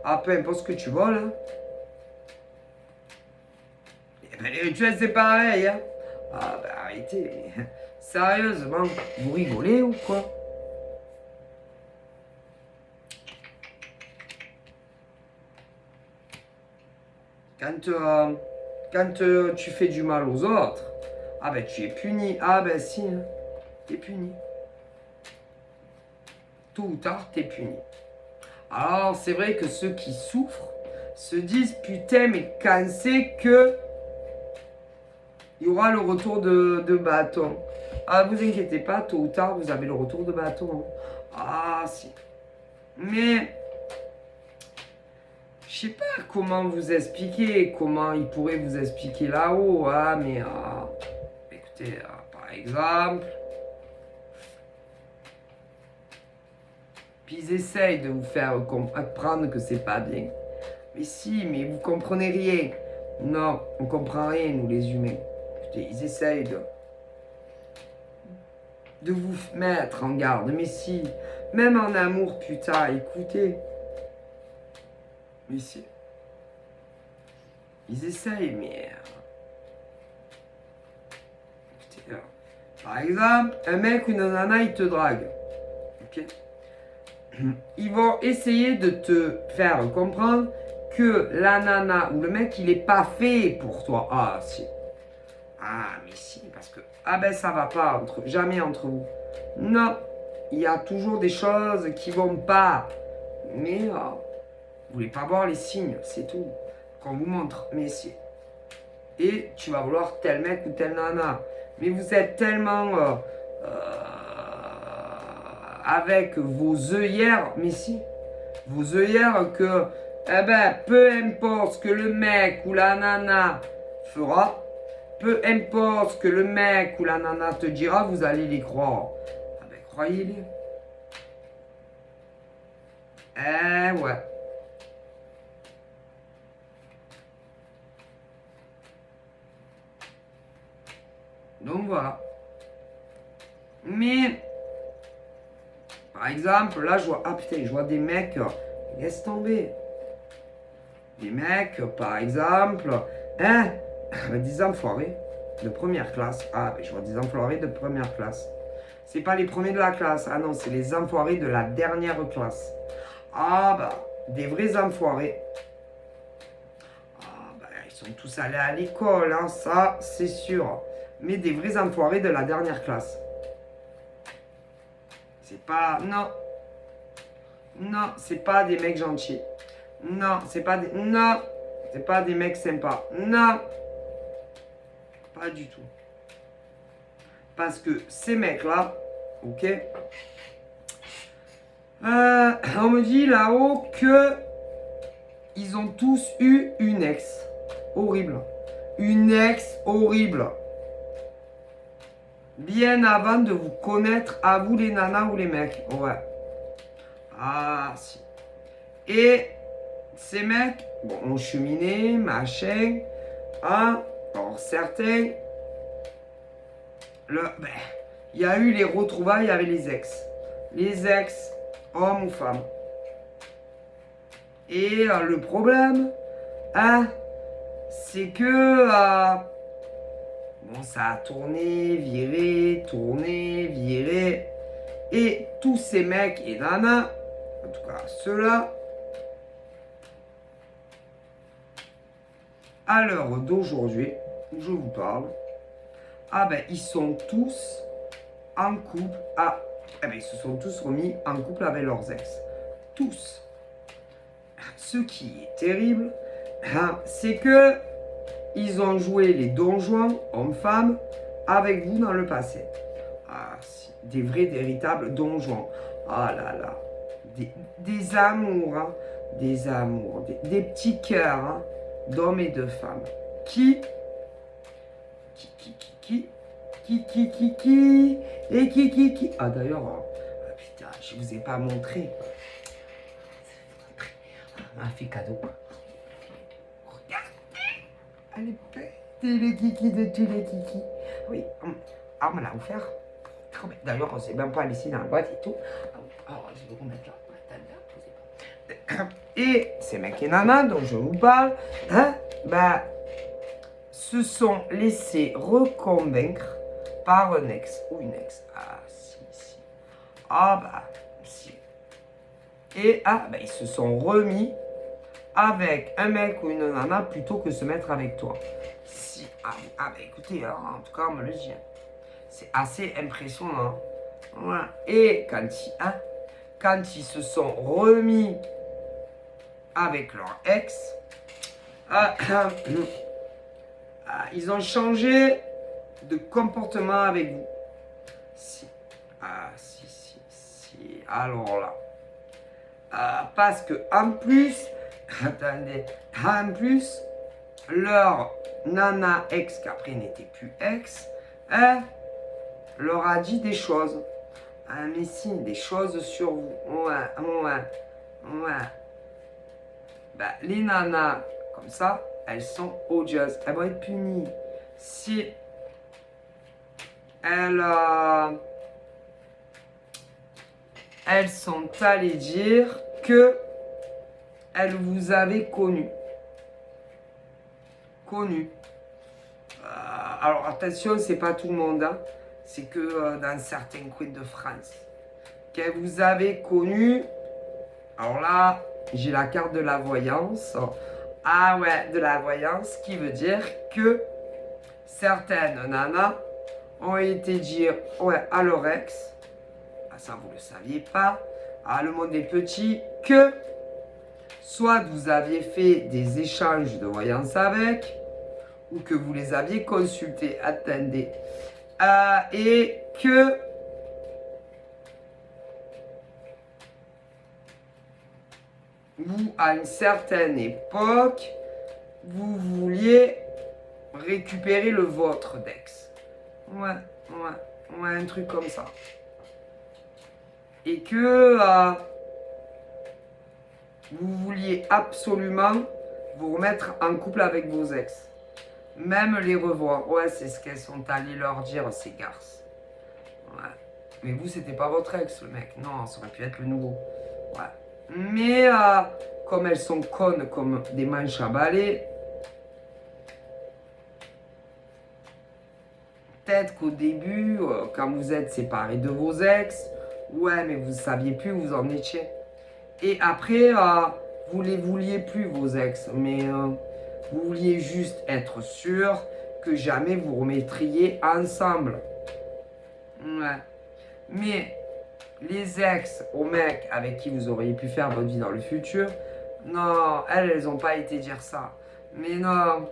Ah, peu importe ce que tu voles. Hein. Eh ben, les rituels, c'est pareil. Hein. Ah, ben arrêtez. Sérieusement, vous rigolez ou quoi? Quand tu fais du mal aux autres, ah ben tu es puni. Ah ben si, hein, t'es puni. Tôt ou tard, t'es puni. Alors c'est vrai que ceux qui souffrent se disent putain mais quand c'est que il y aura le retour de bâton. Ah vous inquiétez pas, tôt ou tard vous avez le retour de bâton. Hein. Ah si. Mais je sais pas comment vous expliquer, comment ils pourraient vous expliquer là-haut. Ah mais écoutez, par exemple, puis ils essayent de vous faire comprendre que c'est pas bien. Mais si, mais vous comprenez rien. Non, on comprend rien, nous les humains. Écoutez, ils essayent de vous mettre en garde. Mais si, même en amour, putain, écoutez. Mais si. Ils essayent, mais... écoutez, par exemple, un mec ou une nana, il te drague. Ok? Ils vont essayer de te faire comprendre que la nana ou le mec, il est pas fait pour toi. Ah, si. Ah, mais si, parce que... ah ben, ça va pas, jamais entre vous. Non, il y a toujours des choses qui vont pas. Mais vous voulez pas voir les signes, c'est tout. Qu'on vous montre, mais si. Et tu vas vouloir tel mec ou telle nana. Mais vous êtes tellement avec vos œillères, mais si, vos œillères que, eh ben, peu importe ce que le mec ou la nana fera, peu importe ce que le mec ou la nana te dira, vous allez les croire. Ah ben, croyez-les. Eh ouais. Donc voilà. Mais, par exemple, là, je vois, ah putain, je vois des mecs, laisse tomber. Des mecs, par exemple, hein, des enfoirés de première classe. Ah, ben, je vois des enfoirés de première classe. C'est pas les premiers de la classe. Ah non, c'est les enfoirés de la dernière classe. Ah bah, des vrais enfoirés. Ah bah, ils sont tous allés à l'école, hein, ça, c'est sûr. Mais des vrais enfoirés de la dernière classe. C'est pas... Non. Non, c'est pas des mecs gentils. Non, c'est pas des... Non. C'est pas des mecs sympas. Non. Pas du tout. Parce que ces mecs-là, ok, on me dit là-haut que ils ont tous eu une ex. Horrible. Une ex horrible. Bien avant de vous connaître, à vous les nanas ou les mecs. Ouais. Ah, si. Et ces mecs, bon, ont cheminé, machin. Hein. Alors, certains, ben, il y a eu les retrouvailles avec les ex. Les ex, hommes ou femmes. Et le problème, hein, c'est que bon, ça a tourné, viré. Et tous ces mecs et nanas, en tout cas ceux-là, à l'heure d'aujourd'hui, où je vous parle, ah ben ils sont tous en couple. Ah, eh ben, ils se sont tous remis en couple avec leurs ex. Tous. Ce qui est terrible, hein, c'est que ils ont joué les donjons hommes-femmes avec vous dans le passé. Ah, des vrais, véritables donjons. Ah là là. Des amours, hein, des amours, des petits cœurs, hein, d'hommes et de femmes. Qui et qui. Ah d'ailleurs, putain, je vous ai pas montré. Un fait cadeau. Elle est bête, les kiki de tous les kiki. Oui, on me l'a offert. D'ailleurs, on ne s'est même pas laissé dans la boîte et tout. Alors, je vais vous remettre là. Et ces mecs et nanas dont je vous parle, hein, bah, se sont laissés reconvaincre par un ex ou une ex. Ah, si. Ah, bah, si. Et, bah, ils se sont remis avec un mec ou une nana plutôt que se mettre avec toi. Si. Bah écoutez, hein, en tout cas, on me le dit. C'est assez impressionnant. Voilà. Et quand ils se sont remis avec leur ex, ils ont changé de comportement avec vous. Si. Si. Alors là. Parce que en plus, attendez, en plus, leur nana ex, qu'après n'était plus ex, leur a dit des choses. Ah, mais si, des choses sur vous. Ouais. Bah, les nanas, comme ça, elles sont odieuses. Elles vont être punies. Si elles sont allées dire que elles vous avaient connu. Alors attention, c'est pas tout le monde, hein. C'est que dans certains coins de France. Qu'elles vous avez connu. Alors là, j'ai la carte de la voyance. Ah ouais, de la voyance, qui veut dire que certaines nanas ont été dire ouais à leur ex. Ah, ça vous le saviez pas. Ah, le monde est petit. Que soit vous aviez fait des échanges de voyance avec, ou que vous les aviez consultés, attendez, et que vous, à une certaine époque, vous vouliez récupérer le vôtre d'ex. Ouais, un truc comme ça. Et que vous vouliez absolument vous remettre en couple avec vos ex. Même les revoir. Ouais, c'est ce qu'elles sont allées leur dire, ces garces. Ouais. Mais vous, c'était pas votre ex, le mec. Non, ça aurait pu être le nouveau. Ouais. Mais comme elles sont connes comme des manches à balai, peut-être qu'au début, quand vous êtes séparés de vos ex, ouais, mais vous ne saviez plus où vous en étiez. Et après, vous ne les vouliez plus, vos ex, mais vous vouliez juste être sûr que jamais vous remettriez ensemble. Ouais. Mais les ex aux mecs avec qui vous auriez pu faire votre vie dans le futur, non, elles n'ont pas été dire ça. Mais non,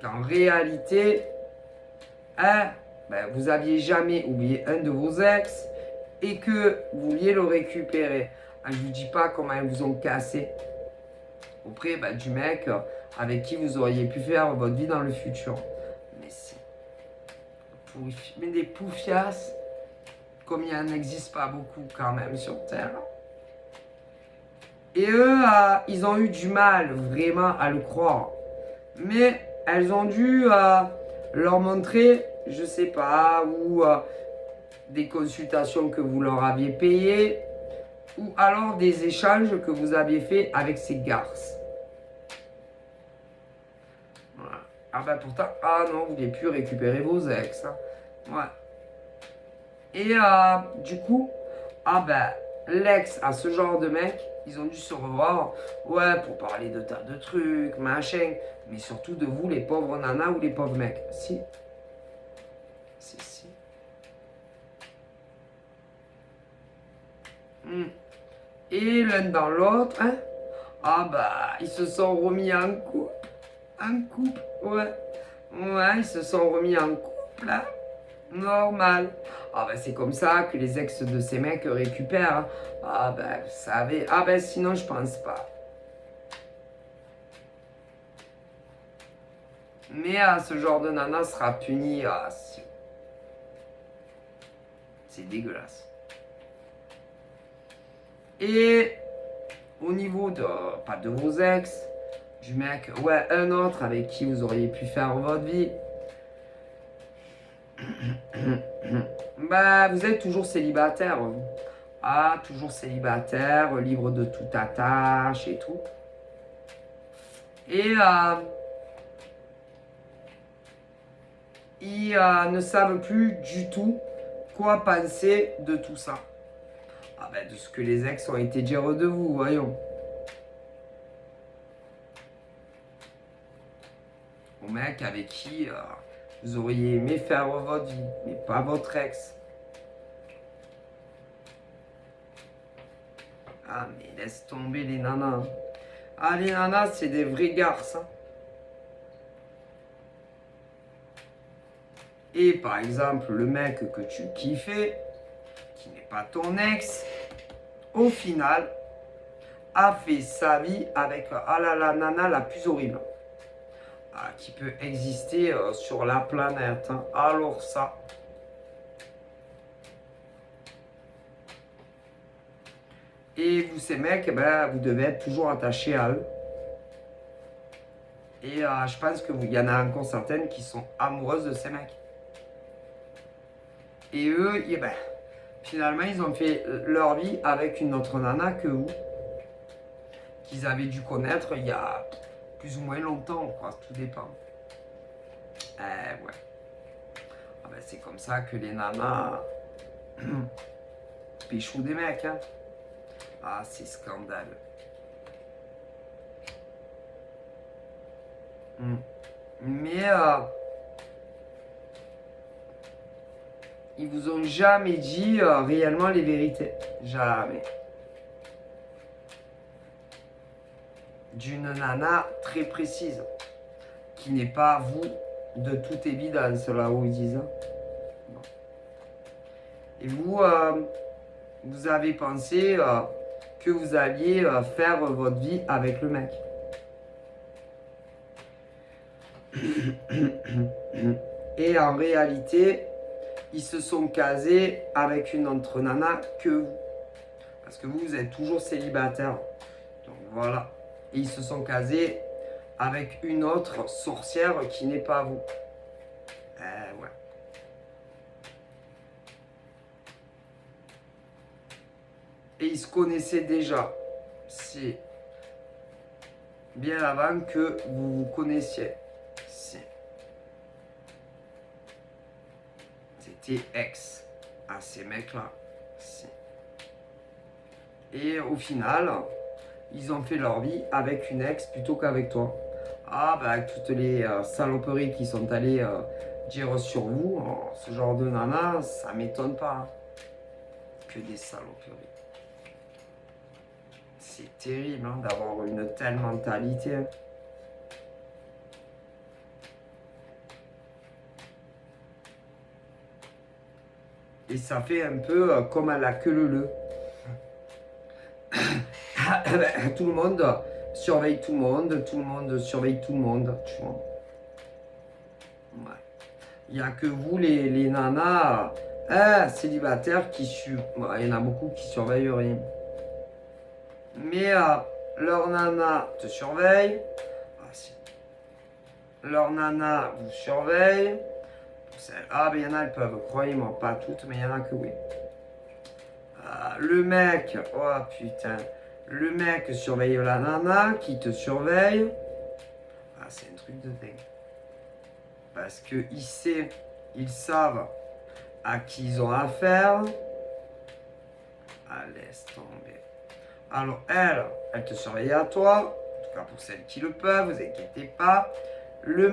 en réalité, ben, vous aviez jamais oublié un de vos ex et que vous vouliez le récupérer. Je ne vous dis pas comment elles vous ont cassé auprès du mec avec qui vous auriez pu faire votre vie dans le futur. Mais c'est mais des poufiasses, comme il n'en existe pas beaucoup quand même sur Terre. Et eux, ils ont eu du mal vraiment à le croire. Mais elles ont dû leur montrer, je sais pas, ou des consultations que vous leur aviez payées, ou alors des échanges que vous aviez fait avec ces garces. Voilà. Ah ben pourtant, ah non, vous n'avez pu récupérer vos ex. Hein. Ouais. Et du coup, ah ben, l'ex à ce genre de mec, ils ont dû se revoir, ouais, pour parler de tas de trucs, machin, mais surtout de vous, les pauvres nanas ou les pauvres mecs. Si. Si. Et l'un dans l'autre, hein, ah bah, ils se sont remis en couple. En couple, ouais. Ouais, ils se sont remis en couple, hein. Normal. Ah ben c'est comme ça que les ex de ces mecs récupèrent. Hein. Ah ben vous savez. Ah ben sinon je pense pas. Mais ce genre de nana sera puni. C'est dégueulasse. Et au niveau de, pas de vos ex, du mec, ouais, un autre avec qui vous auriez pu faire votre vie. Bah, vous êtes toujours célibataire. Ah, toujours célibataire, libre de toute attache et tout. Et ils ne savent plus du tout quoi penser de tout ça. Ah ben, de ce que les ex ont été dire de vous, voyons. Au mec avec qui vous auriez aimé faire votre vie, mais pas votre ex. Ah, mais laisse tomber les nanas. Ah, les nanas, c'est des vrais garces. Hein. Et par exemple, le mec que tu kiffais, qui n'est pas ton ex, au final, a fait sa vie avec la nana la plus horrible qui peut exister sur la planète. Hein. Alors ça. Et vous, ces mecs, vous devez être toujours attachés à eux. Et je pense qu'il y en a encore certaines qui sont amoureuses de ces mecs. Et eux, finalement, ils ont fait leur vie avec une autre nana que vous. Qu'ils avaient dû connaître il y a plus ou moins longtemps, quoi. Tout dépend. Ouais. Ah ben, c'est comme ça que les nanas péchou des mecs, hein. Ah, c'est scandale. Mais ils vous ont jamais dit réellement les vérités. Jamais. D'une nana très précise. Qui n'est pas vous de toute évidence, là où ils disent. Non. Et vous, vous avez pensé que vous alliez faire votre vie avec le mec. Et en réalité, ils se sont casés avec une autre nana que vous. Parce que vous êtes toujours célibataire. Donc voilà. Et ils se sont casés avec une autre sorcière qui n'est pas vous. Ouais. Et ils se connaissaient déjà. C'est bien avant que vous vous connaissiez. C'était ex à ces mecs-là. Et au final, ils ont fait leur vie avec une ex plutôt qu'avec toi. Ah, bah, avec toutes les saloperies qui sont allées dire sur vous, ce genre de nana, ça m'étonne pas. Hein. Que des saloperies. C'est terrible hein, d'avoir une telle mentalité. Et ça fait un peu comme à la queue leu. Tout le monde surveille tout le monde surveille tout le monde, tu vois. Ouais. Il n'y a que vous, les nanas célibataires, qui il y en a beaucoup qui surveillent rien. Mais leur nana te surveille. Leur nana vous surveille. Ben il y en a, elles peuvent, croyez-moi, pas toutes, mais il y en a que oui. Le mec, oh putain, le mec surveille la nana qui te surveille. C'est un truc de dingue. Parce ils savent à qui ils ont affaire. Laisse tomber. Alors elle te surveille à toi. En tout cas pour celles qui le peuvent, vous inquiétez pas. Les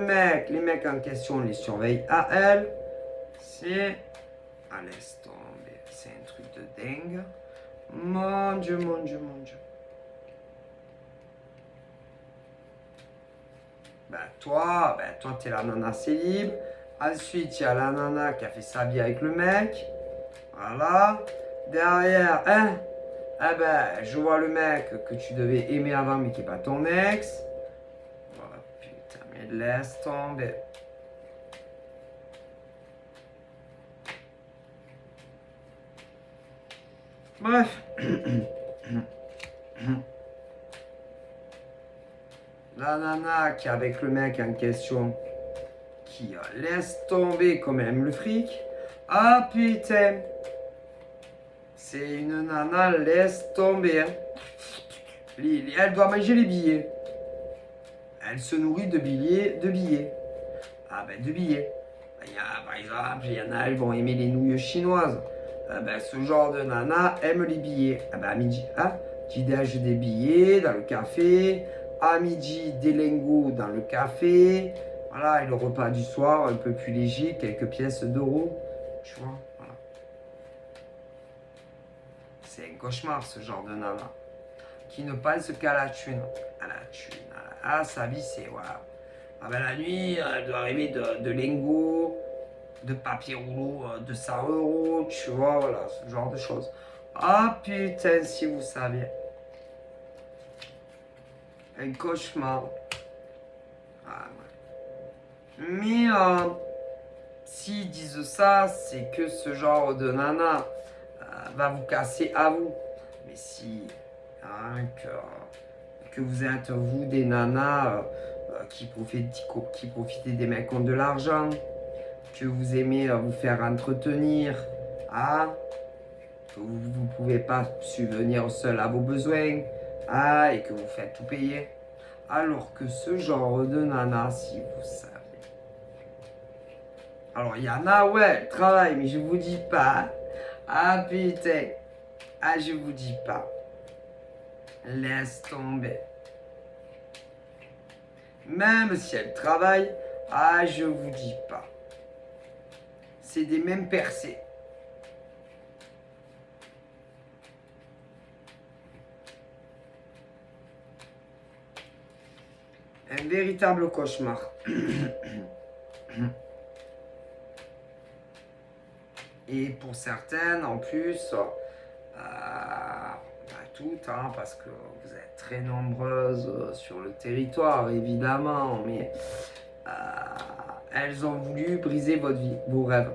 mecs en question les surveillent à elle. Laisse tomber. C'est un truc de dingue. Mon Dieu, mon Dieu, mon Dieu. Toi, t'es la nana célib. Ensuite, il y a la nana qui a fait sa vie avec le mec. Voilà. Derrière, je vois le mec que tu devais aimer avant, mais qui n'est pas ton ex. Voilà, putain, mais laisse tomber. Bref. La nana qui est avec le mec en question, qui laisse tomber comme elle aime le fric. Ah putain. C'est une nana, laisse tomber. Hein. Elle doit manger les billets. Elle se nourrit de billets. De billets. De billets. Par exemple, il y en a, elles vont aimer les nouilles chinoises. Ce genre de nana aime les billets. À midi, petit déj des billets dans le café. À midi, des lingots dans le café. Voilà, et le repas du soir, un peu plus léger, quelques pièces d'euros. Tu vois, voilà. C'est un cauchemar, ce genre de nana. Qui ne pense qu'à la thune. À la thune. Sa vie, c'est voilà. La nuit, elle doit rêver de lingots, de papier rouleau de 100 euros, tu vois, voilà, ce genre de choses. Putain, si vous saviez. Un cauchemar. Ouais. Mais s'ils disent ça, c'est que ce genre de nana va vous casser à vous. Mais si que vous êtes, vous, des nanas qui profitent des mecs qui ont de l'argent, que vous aimez vous faire entretenir, que vous ne pouvez pas subvenir seul à vos besoins, et que vous faites tout payer. Alors que ce genre de nana, si vous savez. Alors, il y en a, elle travaille, mais je vous dis pas. Putain. Je vous dis pas. Laisse tomber. Même si elle travaille, je vous dis pas. C'est des mêmes percées. Un véritable cauchemar. Et pour certaines, en plus, toutes, parce que vous êtes très nombreuses sur le territoire, évidemment, mais elles ont voulu briser votre vie, vos rêves.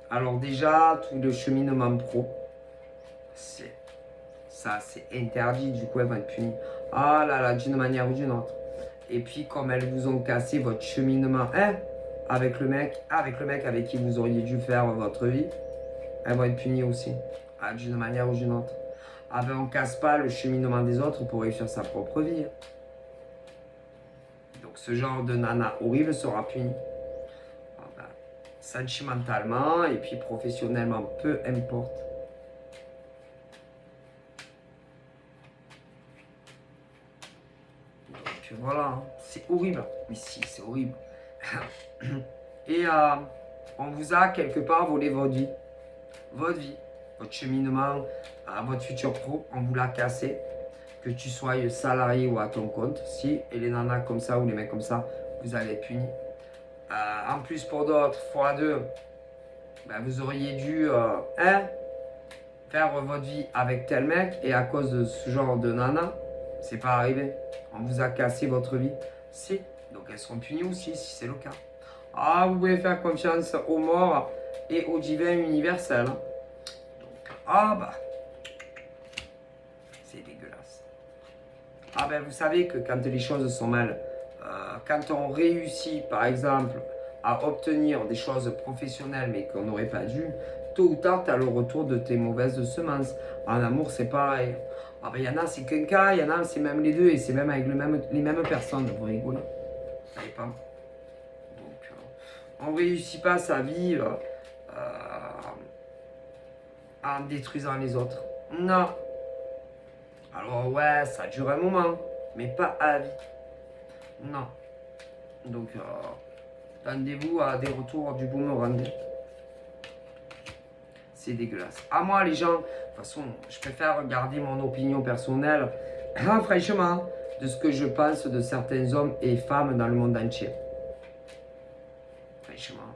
Alors déjà, tout le cheminement pro, c'est interdit, du coup elles vont être punies. D'une manière ou d'une autre. Et puis, comme elles vous ont cassé votre cheminement, hein, avec le mec avec qui vous auriez dû faire votre vie, elles vont être punies aussi, d'une manière ou d'une autre. Ah ben, on casse pas le cheminement des autres pour réussir sa propre vie. Donc, ce genre de nana horrible sera puni. Ah ben, sentimentalement et puis professionnellement, peu importe. Donc, voilà, hein. C'est horrible. Mais si, c'est horrible. Et on vous a quelque part volé votre vie. Votre vie, votre cheminement, votre futur pro, on vous l'a cassé. Que tu sois salarié ou à ton compte, si, et les nanas comme ça ou les mecs comme ça, vous allez être punis. En plus, pour d'autres, fois deux, ben, vous auriez dû faire votre vie avec tel mec, et à cause de ce genre de nana, c'est pas arrivé. On vous a cassé votre vie. Si, donc elles seront punies aussi, si c'est le cas. Ah, vous pouvez faire confiance aux morts et au divin universel. Donc, ah bah, c'est dégueulasse. Ah ben, vous savez que quand les choses sont mal, quand on réussit, par exemple, à obtenir des choses professionnelles, mais qu'on n'aurait pas dû, tôt ou tard, tu as le retour de tes mauvaises semences. En amour, c'est pareil. Ah ben, il y en a, c'est qu'un cas, il y en a, c'est même les deux, et c'est même avec les mêmes personnes. Vous rigolez? Vous savez pas? Donc, on ne réussit pas sa vie en détruisant les autres. Non. Alors ouais, ça dure un moment, mais pas à vie. Non. Donc, attendez-vous à des retours du boomerang. C'est dégueulasse. À moi, les gens, de toute façon, je préfère garder mon opinion personnelle, franchement, de ce que je pense de certains hommes et femmes dans le monde entier. Franchement.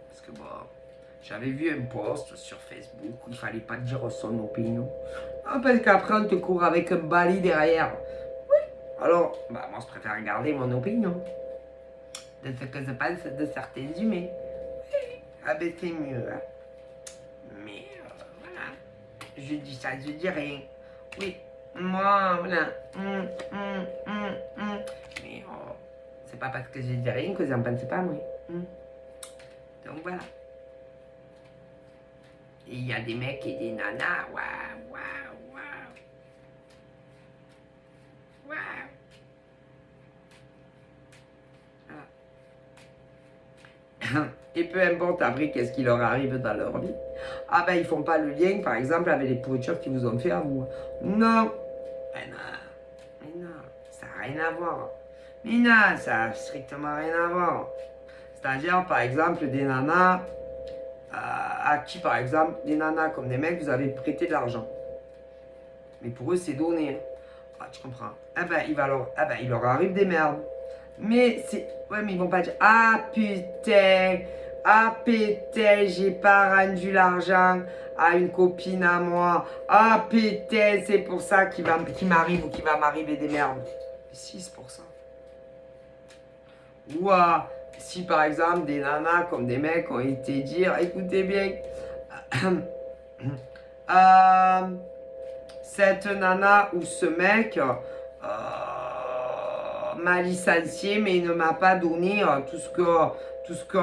Parce que bon, j'avais vu un post sur Facebook où il fallait pas dire son opinion. Ah, parce qu'après, on te court avec un balai derrière. Oui. Alors, bah, moi, je préfère garder mon opinion. De ce que je pense de certains humains. Oui. Ah ben, c'est mieux, hein. Mais, voilà. Je dis ça, je dis rien. Oui. Moi, voilà. Mais, c'est pas parce que je dis rien que j'en pense pas, moi. Donc, voilà. Et il y a des mecs et des nanas, waouh, waouh, waouh. Waouh. Voilà. Et peu importe après qu'est-ce qui leur arrive dans leur vie. Ah ben ils font pas le lien par exemple avec les pourritures qu'ils vous ont fait à vous. Non. Mais non. Mais non. Ça n'a rien à voir. Mais non, ça n'a strictement rien à voir. C'est-à-dire par exemple des nanas à qui par exemple, des nanas comme des mecs, vous avez prêté de l'argent. Mais pour eux c'est donné. Ah tu comprends. Eh ben il leur arrive des merdes. Mais c'est... Ouais, mais ils vont pas dire ah putain, j'ai pas rendu l'argent à une copine à moi. Ah putain, c'est pour ça qu'il m'arrive ou qu'il va m'arriver des merdes. Mais si, c'est pour ça. Ou si par exemple des nanas comme des mecs ont été dire écoutez bien, cette nana ou ce mec m'a licencié, mais il ne m'a pas donné tout ce que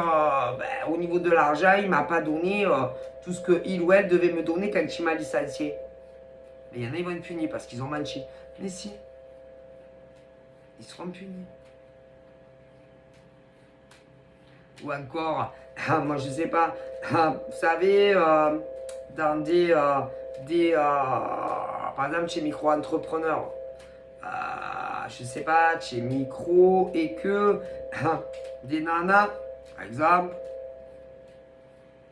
au niveau de l'argent, il m'a pas donné tout ce que il ou elle devait me donner quand il m'a licencié. Mais il y en a, ils vont être punis parce qu'ils ont menti. Mais si, ils seront punis. Ou encore, moi je sais pas, vous savez, dans par exemple chez micro-entrepreneurs, je sais pas, chez micro et que des nanas, par exemple,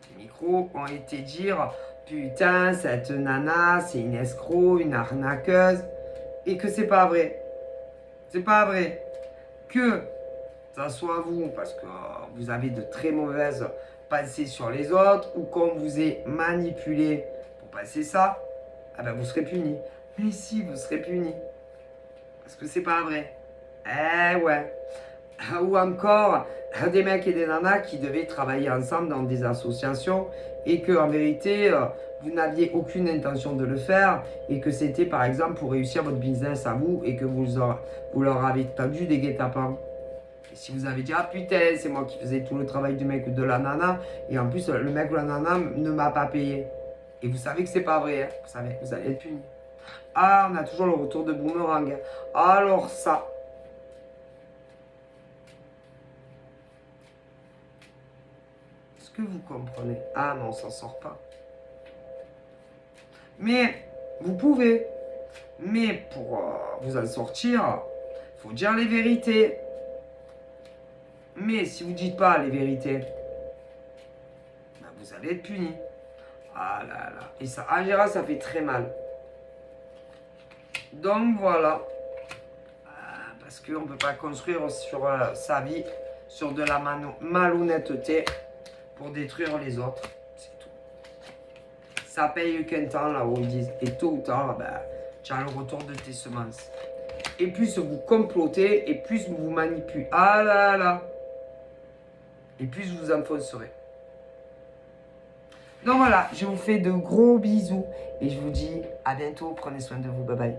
des micros ont été dire putain, cette nana, c'est une escroc, une arnaqueuse, et que c'est pas vrai. C'est pas vrai. Que ça soit vous, parce que vous avez de très mauvaises pensées sur les autres, ou qu'on vous ait manipulé pour passer ça, ah ben vous serez puni. Mais si, vous serez puni. Parce que c'est pas vrai. Eh ouais. Ou encore, des mecs et des nanas qui devaient travailler ensemble dans des associations et que en vérité, vous n'aviez aucune intention de le faire et que c'était par exemple pour réussir votre business à vous et que vous leur avez tendu des guet-apens. Et si vous avez dit, ah putain, c'est moi qui faisais tout le travail du mec ou de la nana, et en plus, le mec ou la nana ne m'a pas payé. Et vous savez que c'est pas vrai, hein. Vous savez, vous allez être puni. Ah, on a toujours le retour de boomerang. Alors ça. Est-ce que vous comprenez? Ah non, on s'en sort pas. Mais, vous pouvez. Mais pour vous en sortir, il faut dire les vérités. Mais si vous ne dites pas les vérités, ben vous allez être puni. Ah là là. Et ça, en général, ça fait très mal. Donc voilà. Parce qu'on ne peut pas construire sur sa vie, sur de la malhonnêteté pour détruire les autres. C'est tout. Ça paye qu'un temps, là où ils disent. Et tôt ou tard, ben, tu as le retour de tes semences. Et plus vous complotez, et plus vous manipulez. Ah là là. Et plus vous enfoncerez. Donc voilà, je vous fais de gros bisous. Et je vous dis à bientôt. Prenez soin de vous. Bye bye.